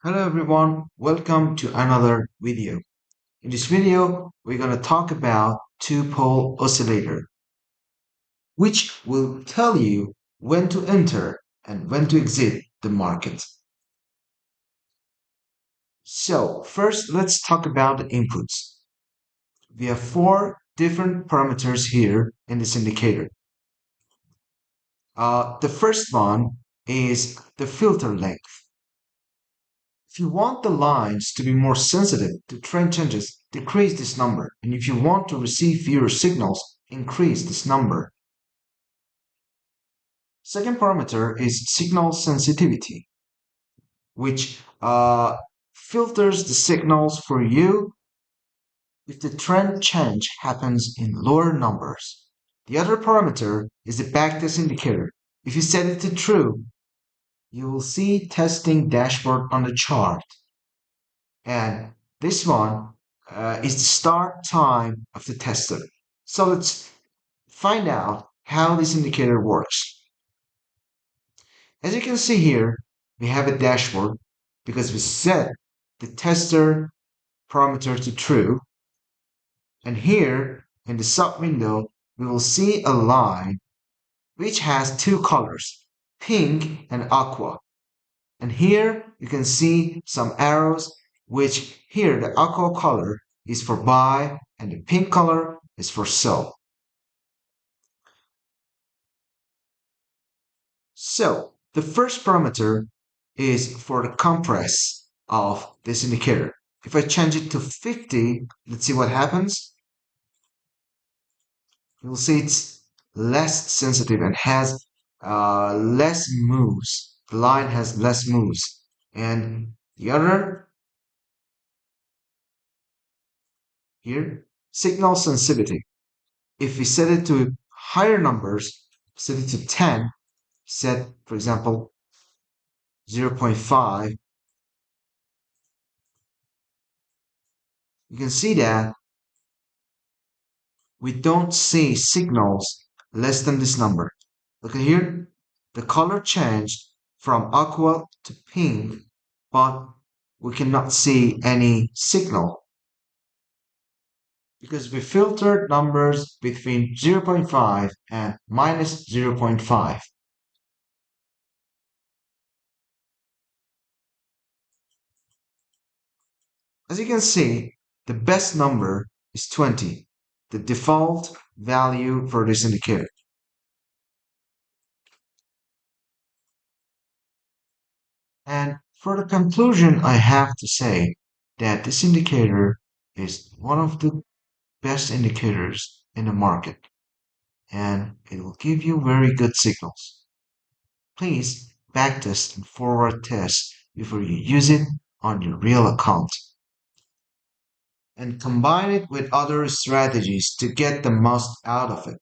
Hello everyone, welcome to another video. In this video, we're going to talk about two-pole oscillator, which will tell you when to enter and when to exit the market. So first, let's talk about the inputs. We have four different parameters here in this indicator. The first one is the filter length. If you want the lines to be more sensitive to trend changes, decrease this number. And if you want to receive fewer signals, increase this number. Second parameter is signal sensitivity, which filters the signals for you if the trend change happens in lower numbers. The other parameter is the backtest indicator. If you set it to true, you will see testing dashboard on the chart. And this one is the start time of the tester. So let's find out how this indicator works. As you can see here, we have a dashboard because we set the tester parameter to true. And here in the sub window, we will see a line which has two colors, pink and aqua. And here you can see some arrows, which here the aqua color is for buy and the pink color is for sell. So the first parameter is for the compress of this indicator. If I change it to 50, let's see what happens. You'll see it's less sensitive and has less moves. The line has less moves. And the other here, signal sensitivity. If we set it to higher numbers, set it to 10, set, for example, 0.5, you can see that we don't see signals less than this number. Look at here, the color changed from aqua to pink, but we cannot see any signal because we filtered numbers between 0.5 and minus 0.5. As you can see, the best number is 20, the default value for this indicator. And for the conclusion, I have to say that this indicator is one of the best indicators in the market and it will give you very good signals. Please backtest and forward test before you use it on your real account and combine it with other strategies to get the most out of it.